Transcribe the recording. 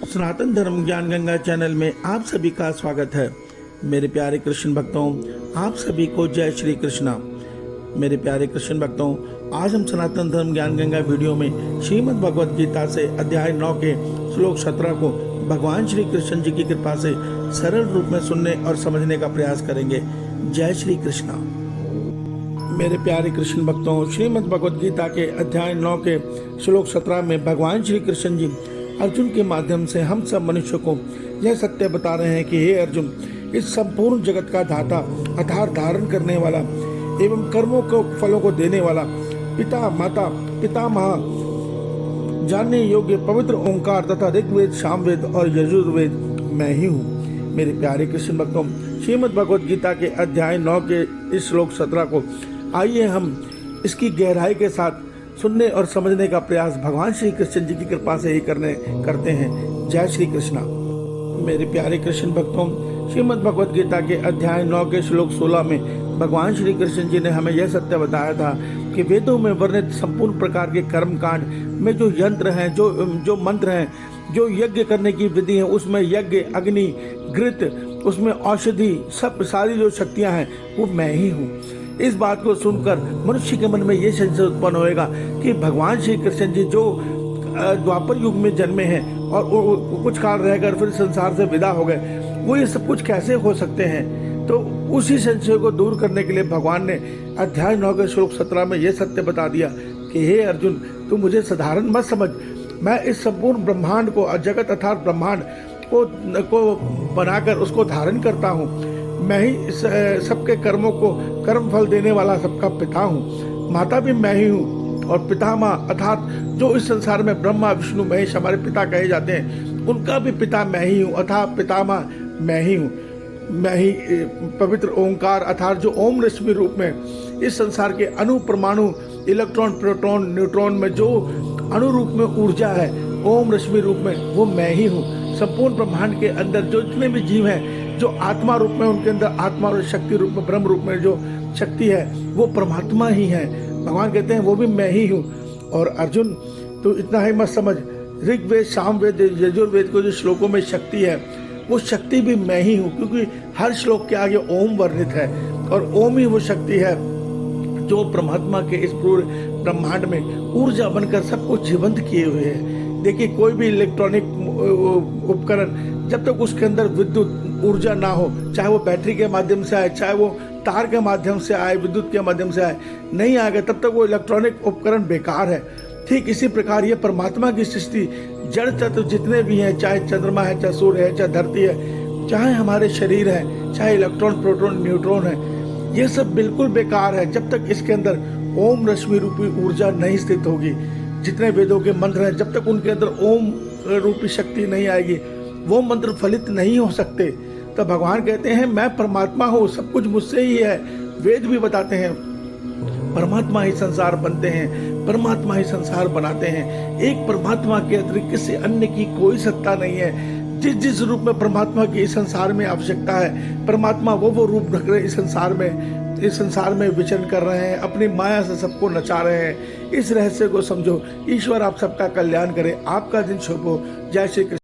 सनातन धर्म ज्ञान गंगा चैनल में आप सभी का स्वागत है। मेरे प्यारे कृष्ण भक्तों, आप सभी को जय श्री कृष्णा। मेरे प्यारे कृष्ण भक्तों, आज हम सनातन धर्म ज्ञान गंगा वीडियो में श्रीमद् भगवद गीता से अध्याय 9 के श्लोक 17 को भगवान श्री कृष्ण जी की कृपा से सरल रूप में सुनने और समझने का प्रयास करेंगे। जय श्री कृष्णा। मेरे प्यारे कृष्ण भक्तों, श्रीमद् भगवद गीता के अध्याय 9 के श्लोक 17 में भगवान श्री कृष्ण जी अर्जुन के माध्यम से हम सब मनुष्यों को यह सत्य बता रहे हैं कि हे अर्जुन, इस संपूर्ण जगत का दाता अर्थात धारण करने वाला एवं कर्मों को फलों को देने वाला पिता माता पितामह जानने योग्य पवित्र ओंकार तथा ऋग्वेद सामवेद और यजुर्वेद मैं ही हूँ। मेरे प्यारे कृष्ण भक्तों, श्रीमद् भगवद गीता के अध्याय 9 के इस श्लोक 17 को आइए हम इसकी गहराई के साथ सुनने और समझने का प्रयास भगवान श्री कृष्ण जी की कृपा से ही करते हैं। जय श्री कृष्णा। मेरे प्यारे कृष्ण भक्तों, श्रीमद् भगवद गीता के अध्याय 9 के श्लोक 16 में भगवान श्री कृष्ण जी ने हमें यह सत्य बताया था कि वेदों में वर्णित संपूर्ण प्रकार के कर्म कांड में जो यंत्र हैं, जो मंत्र हैं, जो यज्ञ करने की विधि है, उसमें यज्ञ, अग्नि, घृत, उसमें औषधि, सब सारी जो शक्तियां हैं वो मैं ही हूँ। इस बात को सुनकर मनुष्य के मन में ये संशय उत्पन्न होएगा कि भगवान श्री कृष्ण जी जो द्वापर युग में जन्मे हैं और कुछ काल रहकर फिर संसार से विदा हो गए, वो ये सब कुछ कैसे हो सकते हैं। तो उसी संशय को दूर करने के लिए भगवान ने अध्याय 9 के श्लोक 17 में ये सत्य बता दिया कि हे अर्जुन, तू मुझे साधारण मत समझ। मैं इस संपूर्ण ब्रह्मांड को, जगत अर्थात ब्रह्मांड को बनाकर उसको धारण करता हूँ। मैं ही सबके कर्मों को कर्म फल देने वाला सबका पिता हूँ। माता भी मैं ही हूँ और पितामह अर्थात जो इस संसार में ब्रह्मा विष्णु महेश हमारे पिता कहे जाते हैं, उनका भी पिता मैं ही हूँ अर्थात पितामह मैं ही हूँ। मैं ही पवित्र ओंकार अर्थात जो ओम रश्मि रूप में इस संसार के अणु परमाणु इलेक्ट्रॉन प्रोटॉन न्यूट्रॉन में जो अणु रूप में ऊर्जा है ओम रश्मि रूप में, वो मैं ही हूँ। संपूर्ण ब्रह्मांड के अंदर जो जितने भी जीव हैं, जो आत्मा रूप में, उनके अंदर आत्मा और शक्ति रूप में, ब्रह्म रूप में जो शक्ति है वो परमात्मा ही है। भगवान कहते हैं वो भी मैं ही हूँ। और अर्जुन, तो इतना ही मत समझ, ऋग्वेद सामवेद यजुर्वेद को जो श्लोकों में शक्ति है वो शक्ति भी मैं ही हूँ, क्योंकि हर श्लोक के आगे ओम वर्णित है और ओम ही वो शक्ति है जो परमात्मा के इस पूरे ब्रह्मांड में ऊर्जा बनकर सबको जीवंत किए हुए है। देखिए, कोई भी इलेक्ट्रॉनिक उपकरण जब तक उसके अंदर विद्युत ऊर्जा ना हो, चाहे वो बैटरी के माध्यम से आए, चाहे वो तार के माध्यम से आए, विद्युत के माध्यम से आए, नहीं आएगा तब तक वो इलेक्ट्रॉनिक उपकरण बेकार है। ठीक इसी प्रकार ये परमात्मा की सृष्टि जड़ तत्व जितने भी हैं, चाहे चंद्रमा है, चाहे सूर्य है, चाहे धरती है, चाहे हमारे शरीर है, चाहे इलेक्ट्रॉन प्रोटॉन न्यूट्रॉन है, ये सब बिल्कुल बेकार है जब तक इसके अंदर ओम रश्मि रूपी ऊर्जा नहीं स्थित होगी। जितने वेदों के मंत्र हैं, जब तक उनके अंदर ओम रूपी शक्ति नहीं आएगी, वो मंत्र फलित नहीं हो सकते। तो भगवान कहते हैं मैं परमात्मा हूँ, सब कुछ मुझसे ही है। वेद भी बताते हैं परमात्मा ही संसार बनते हैं, परमात्मा ही संसार बनाते हैं। एक परमात्मा के अतिरिक्त किसी अन्य की कोई सत्ता नहीं है। जिस जिस रूप में परमात्मा की इस संसार में आवश्यकता है, परमात्मा वो रूप रख रहे इस संसार में विचरण कर रहे हैं, अपनी माया से सबको नचा रहे हैं। इस रहस्य को समझो। ईश्वर आप सबका कल्याण करे, आपका दिन शुभ हो। जय श्री कृष्ण।